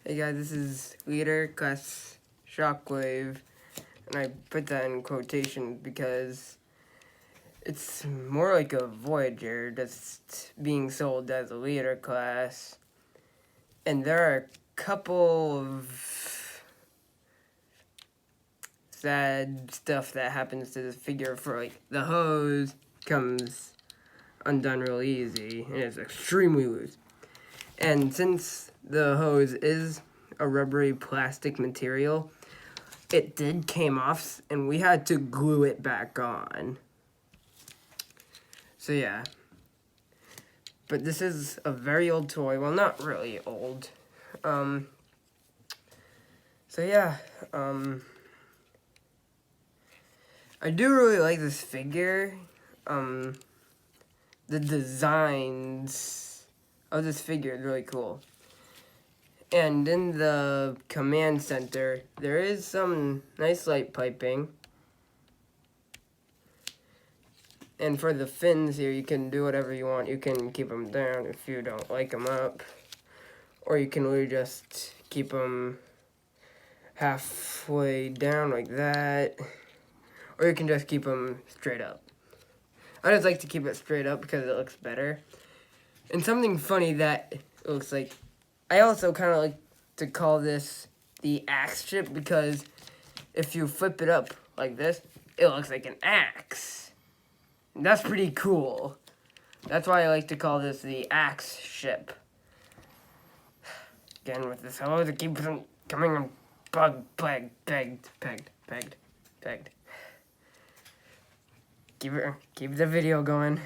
Hey guys, this is Leader Class Shockwave, and I put that in quotation because it's more like a Voyager that's being sold as a Leader class, and there are a couple of sad stuff that happens to this figure. For like the hose comes undone real easy, and it's extremely loose. And since the hose is a rubbery plastic material, it came off, and we had to glue it back on. So yeah. But this is a very old toy. Well, not really old. So yeah. I do really like this figure. The designs of this figure is really cool. And in the command center, there is some nice light piping. And for the fins here, you can do whatever you want. You can keep them down if you don't like them up. Or you can really just keep them halfway down like that. Or you can just keep them straight up. I just like to keep it straight up because it looks better. And something funny that it looks like, I also kind of like to call this the axe ship, because if you flip it up like this, it looks like an axe. And that's pretty cool. That's why I like to call this the axe ship. Again, with this hose, it keeps on coming on pegged. Keep the video going.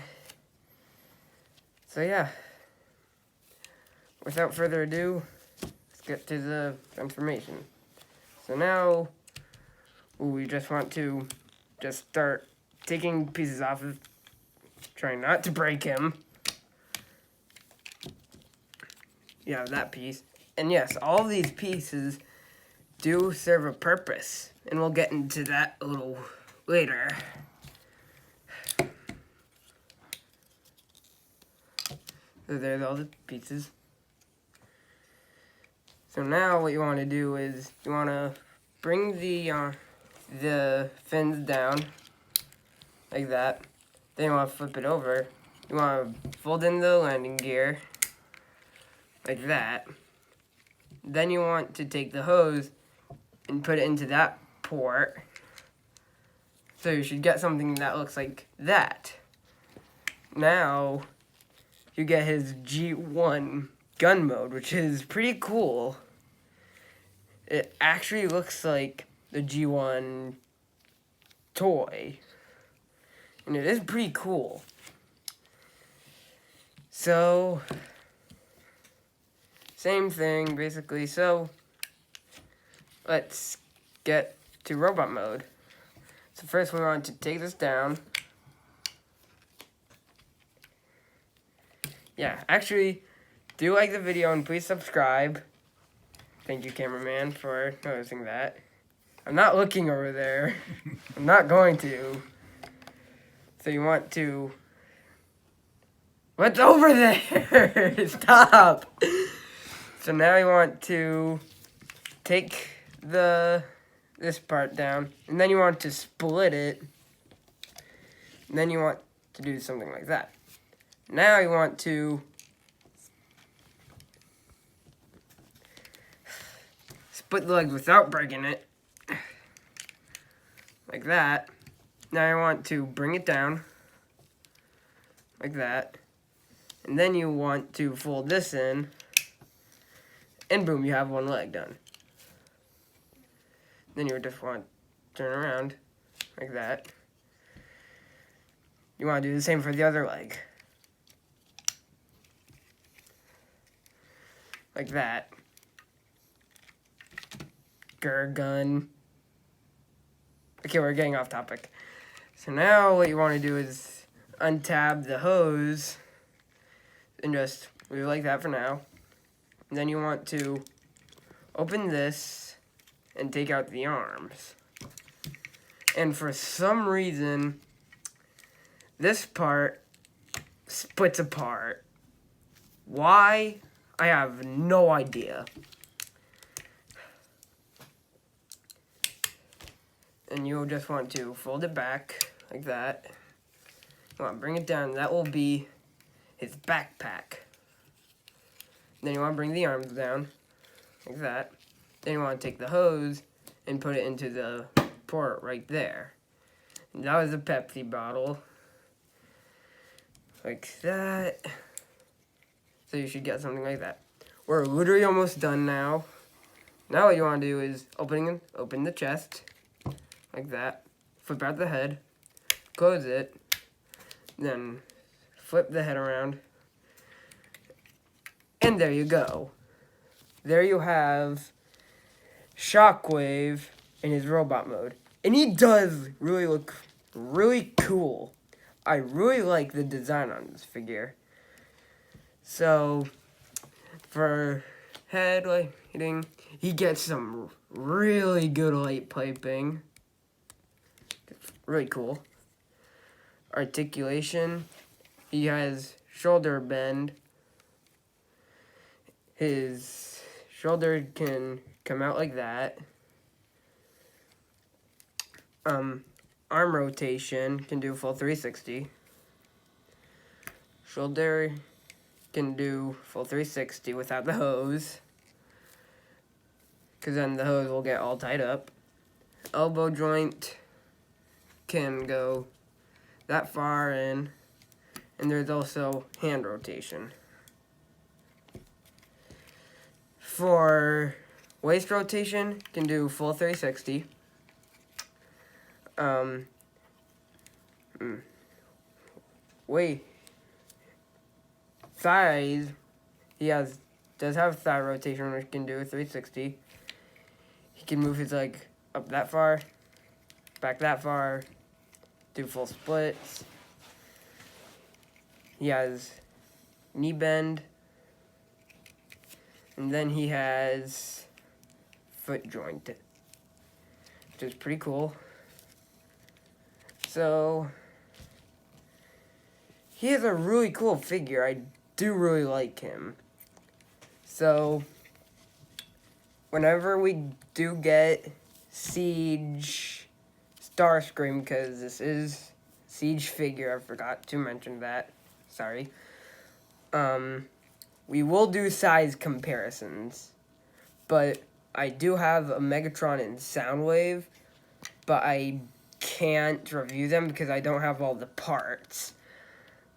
So yeah. Without further ado, let's get to the information. So now, we just want to start taking pieces off of, trying not to break him. Yeah, that piece. And yes, all of these pieces do serve a purpose, and we'll get into that a little later. So there's all the pieces. So now what you want to do is you want to bring the fins down like that. Then you want to flip it over. You want to fold in the landing gear like that. Then you want to take the hose and put it into that port. So you should get something that looks like that. Now you get his G1 gun mode, which is pretty cool. It actually looks like the G1 toy. And it is pretty cool. So, same thing, basically. So, let's get to robot mode. So first we want to take this down. Yeah, actually, do like the video and please subscribe. Thank you, cameraman, for noticing that. I'm not looking over there. I'm not going to. So you want to... What's over there? Stop! So now you want to take this part down, and then you want to split it, and then you want to do something like that. Now you want to split the leg without breaking it, like that. Now you want to bring it down, like that, and then you want to fold this in, and boom, you have one leg done. Then you would just want to turn around, like that. You want to do the same for the other leg. Like that. Gun. Okay, we're getting off topic. So now what you want to do is untab the hose and just leave it like that for now. And then you want to open this and take out the arms. And for some reason, this part splits apart. Why? I have no idea. and you'll just want to fold it back like that. You want to bring it down. That will be his backpack. Then you want to bring the arms down like that. Then you want to take the hose and put it into the port right there. And that was a Pepsi bottle. Like that. So you should get something like that. We're literally almost done now. Now what you want to do is open the chest. Like that. Flip out the head. Close it. Then flip the head around. And there you go. There you have Shockwave in his robot mode. And he does really look really cool. I really like the design on this figure. So, for head lighting, he gets some really good light piping. Really cool. Articulation. He has shoulder bend. His shoulder can come out like that. Arm rotation can do full 360. Shoulder can do full 360 without the hose, because then the hose will get all tied up. Elbow joint can go that far in, and there's also hand rotation. For waist rotation, can do full 360. Thighs, he does have thigh rotation, which can do 360. He can move his leg up that far, back that far, do full splits. He has knee bend. And then he has foot joint, which is pretty cool. So, he is a really cool figure. I do really like him. So, whenever we do get Siege Starscream, because this is Siege figure, I forgot to mention that. Sorry. We will do size comparisons, but I do have a Megatron and Soundwave, but I can't review them because I don't have all the parts.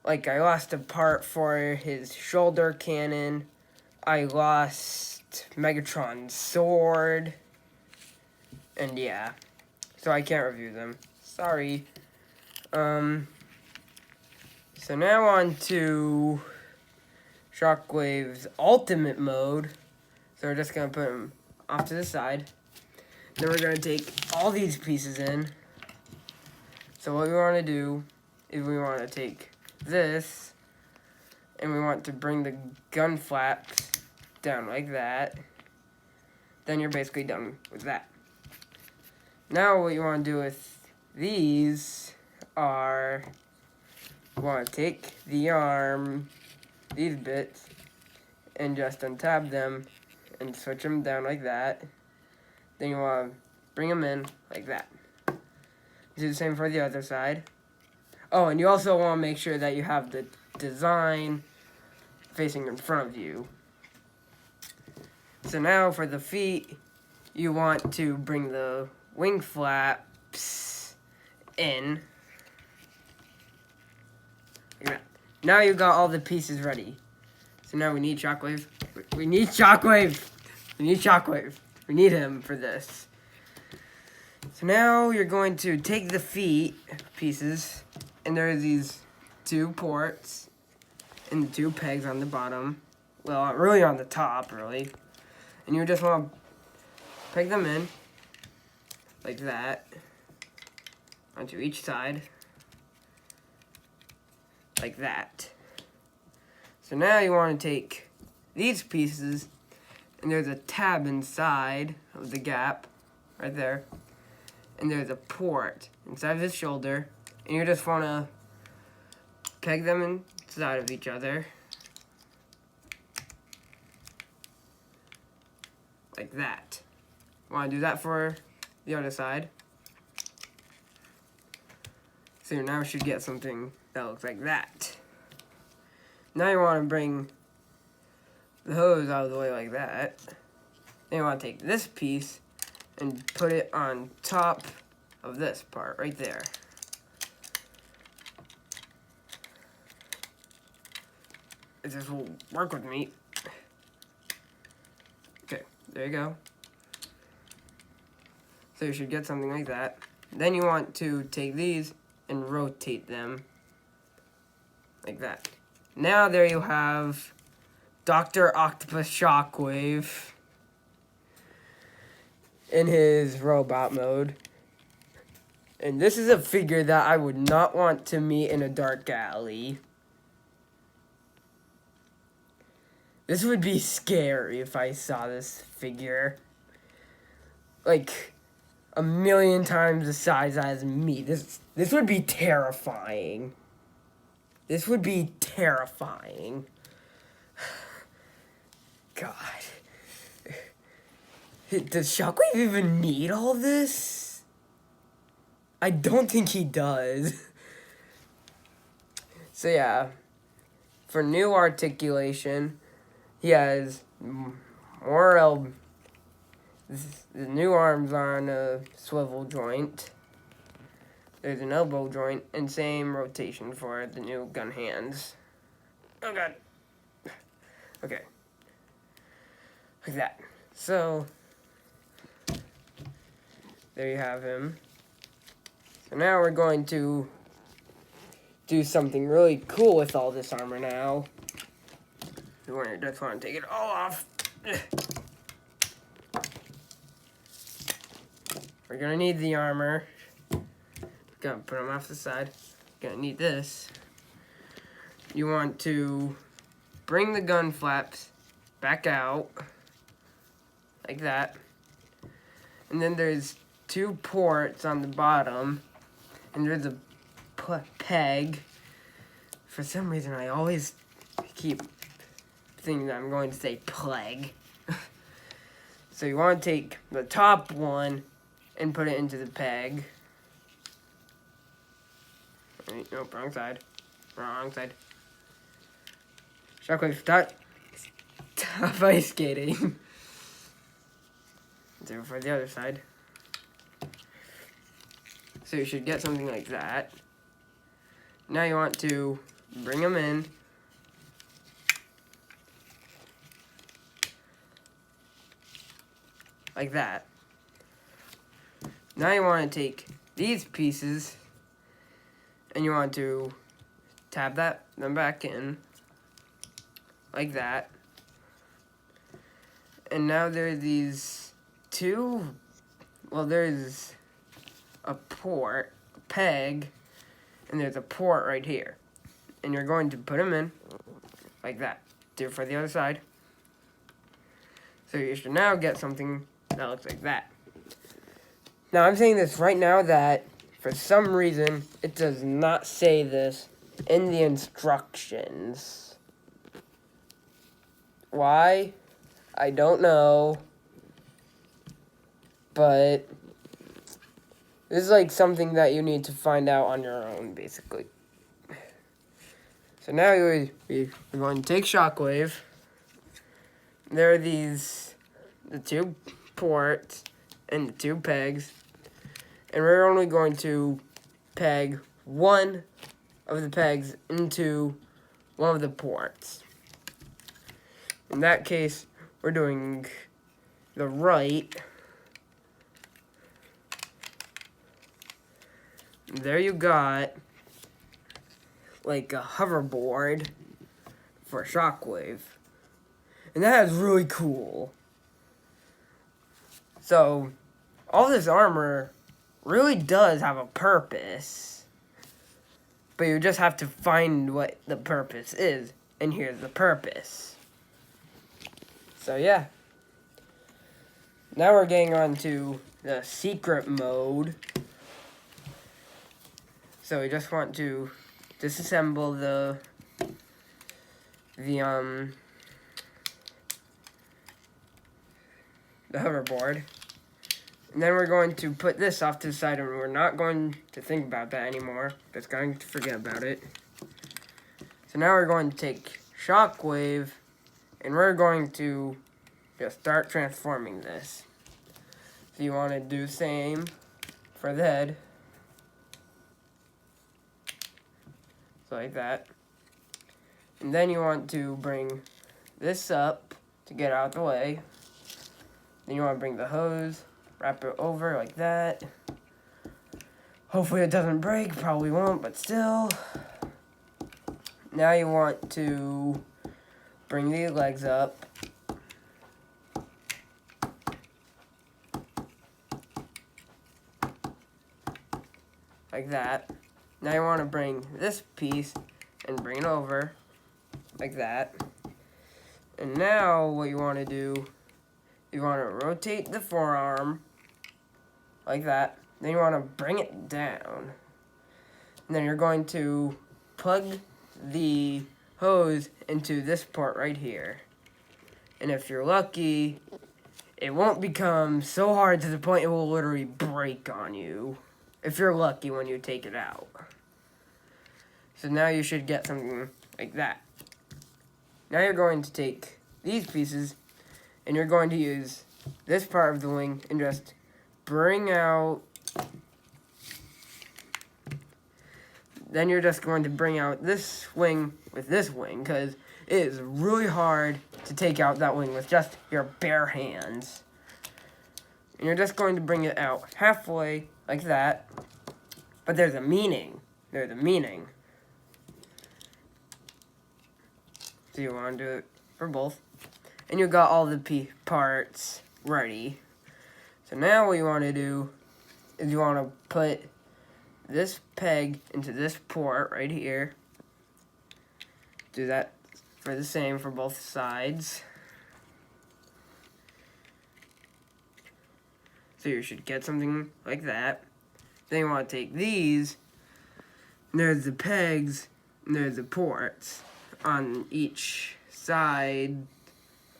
Like, I lost a part for his shoulder cannon, I lost Megatron's sword, and yeah, so I can't review them. Sorry. So now on to Shockwave's ultimate mode. So we're just going to put him off to the side. Then we're going to take all these pieces in. So what we want to do is we want to take this, and we want to bring the gun flaps down like that. Then you're basically done with that. Now what you want to do with these are, you want to take the arm, these bits, and just untab them and switch them down like that. Then you want to bring them in like that. Do the same for the other side. Oh, and you also want to make sure that you have the design facing in front of you. So now for the feet, you want to bring the wing flaps in. Like that. Now you got all the pieces ready. So now we need Shockwave. We need Shockwave. We need Shockwave. We need him for this. So now you're going to take the feet pieces, and there are these 2 ports and the 2 pegs on the bottom. Well, really on the top, really. And you just want to peg them in like that onto each side. Like that. So now you want to take these pieces, and there's a tab inside of the gap, right there, and there's a port inside of his shoulder, and you just want to peg them inside of each other, like that. Want to do that for the other side. So now we should get something that looks like that. Now you want to bring the hose out of the way like that. Then you want to take this piece and put it on top of this part right there. If this will work with me. Okay, there you go. So you should get something like that. Then you want to take these and rotate them like that. Now there you have Dr. Octopus Shockwave in his robot mode. And this is a figure that I would not want to meet in a dark alley. This would be scary if I saw this figure. Like, 1,000,000 times the size as me. This would be terrifying. This would be terrifying. God. Does Shockwave even need all this? I don't think he does. So yeah, for new articulation, he has more the new arms on a swivel joint. There's an elbow joint and same rotation for the new gun hands. Oh god. Okay. Like that. So there you have him. So now we're going to do something really cool with all this armor now. I just want to take it all off. We're gonna need the armor. Gonna put them off the side. Gonna need this. You want to bring the gun flaps back out like that. And then there's 2 ports on the bottom. And there's a peg. For some reason, I always keep thinking that I'm going to say plague. So you want to take the top one and put it into the peg. Wait, nope, wrong side. Wrong side. Shockwave, stop ice skating. So for the other side. So you should get something like that. Now you want to bring them in. Like that. Now you want to take these pieces and you want to tab them back in like that. And now there's these 2, well, there's a port, a peg, and there's a port right here. And you're going to put them in like that. Do it for the other side. So you should now get something that looks like that. Now I'm saying this right now that for some reason it does not say this in the instructions. Why? I don't know. But this is like something that you need to find out on your own, basically. So now we're going to take Shockwave. There are the 2 ports and the 2 pegs. And we're only going to peg one of the pegs into one of the ports. In that case, we're doing the right. There you got like a hoverboard for Shockwave. And that is really cool. So, all this armor really does have a purpose. But you just have to find what the purpose is. And here's the purpose. So, yeah. Now we're getting on to the secret mode. So we just want to disassemble the hoverboard. And then we're going to put this off to the side, and we're not going to think about that anymore. Just going to forget about it. So now we're going to take Shockwave, and we're going to just start transforming this. So you want to do the same for the head. So like that. And then you want to bring this up to get out of the way. Then you want to bring the hose, wrap it over like that. Hopefully it doesn't break, probably won't, but still. Now you want to bring the legs up. Like that. Now you want to bring this piece and bring it over like that. And now what you want to do, you want to rotate the forearm like that. Then you want to bring it down. And then you're going to plug the hose into this port right here. And if you're lucky, it won't become so hard to the point it will literally break on you. If you're lucky when you take it out. So now you should get something like that. Now you're going to take these pieces and you're going to use this part of the wing and just bring out. Then you're just going to bring out this wing with this wing, because it is really hard to take out that wing with just your bare hands. And you're just going to bring it out halfway like that. But there's a meaning. There's a meaning. So you want to do it for both. And you got all the parts ready. So now what you want to do is you want to put this peg into this port right here. Do that for the same for both sides. So you should get something like that. Then you want to take these. And there's the pegs. And there's the ports on each side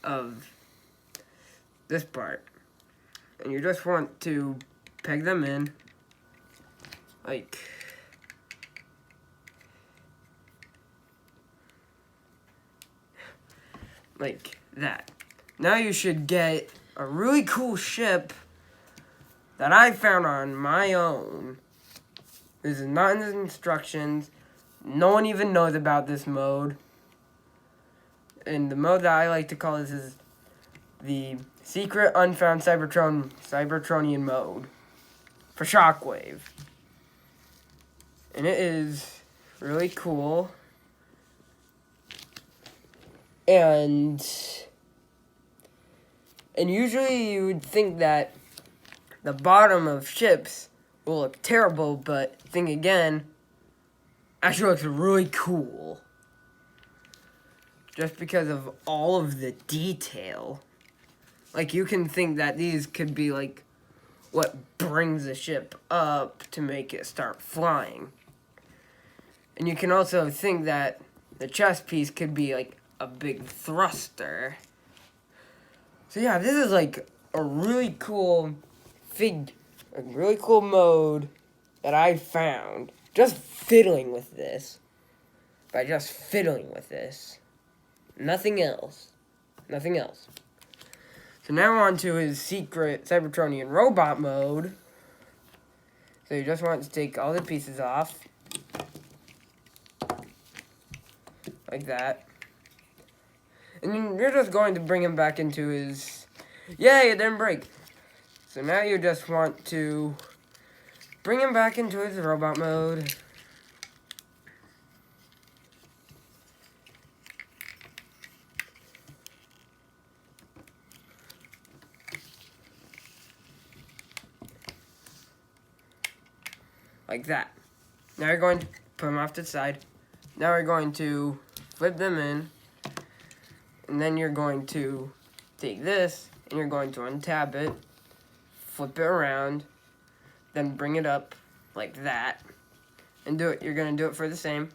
of this part. And you just want to peg them in like that. Now you should get a really cool ship that I found on my own. This is not in the instructions. No one even knows about this mode. And the mode that I like to call this is the Secret Unfound Cybertronian mode for Shockwave. And it is really cool. And usually you would think that the bottom of ships will look terrible, but think again, actually looks really cool. Just because of all of the detail. Like, you can think that these could be like what brings the ship up to make it start flying. And you can also think that the chest piece could be like a big thruster. So yeah, this is like a really cool a really cool mode that I found just fiddling with this. By just fiddling with this. Nothing else. Nothing else. So now on to his secret Cybertronian robot mode. So you just want to take all the pieces off. Like that. And you're just going to bring him back into his... Yay, it didn't break. So now you just want to bring him back into his robot mode. Like that. Now you're going to put them off to the side. Now we're going to flip them in. And then you're going to take this and you're going to untab it. Flip it around. Then bring it up like that. And do it. You're going to do it for the same.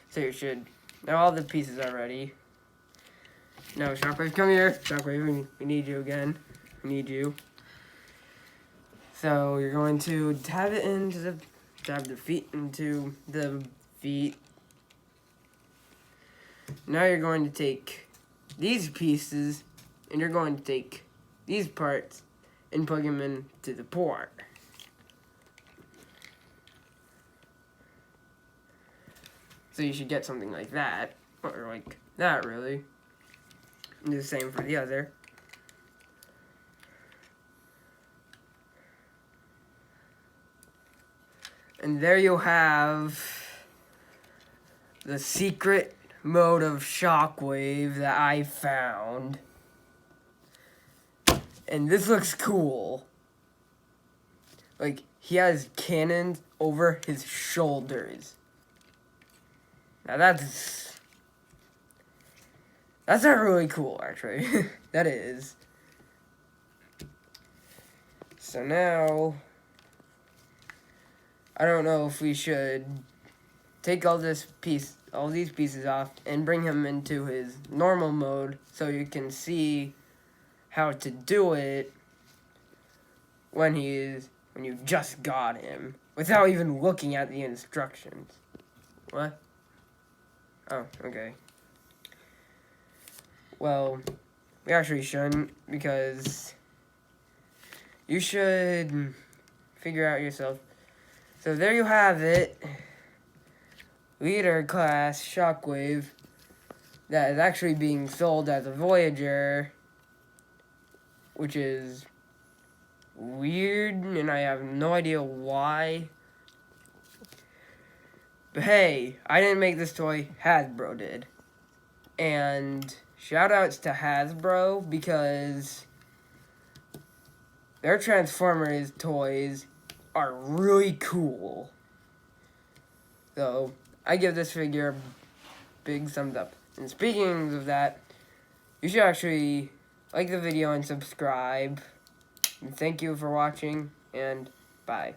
So you should. Now all the pieces are ready. No, Shockwave, come here. Shockwave, we need you again. We need you. So you're going to dab the feet into the feet. Now you're going to take these pieces and you're going to take these parts and plug them into the port. So you should get something like that, or like that really. And do the same for the other. And there you have the secret mode of Shockwave that I found. And this looks cool. Like, he has cannons over his shoulders. Now that's not really cool, actually. That is. So now, I don't know if we should take all these pieces off and bring him into his normal mode so you can see how to do it when you just got him without even looking at the instructions. What? Oh, okay. Well, we actually shouldn't, because you should figure out yourself. So there you have it. Leader class Shockwave that is actually being sold as a Voyager, which is weird, and I have no idea why. But hey, I didn't make this toy, Hasbro did. And shoutouts to Hasbro, because their Transformers toys are really cool. So, I give this figure a big thumbs up. And speaking of that, you should actually like the video and subscribe. And thank you for watching, and bye.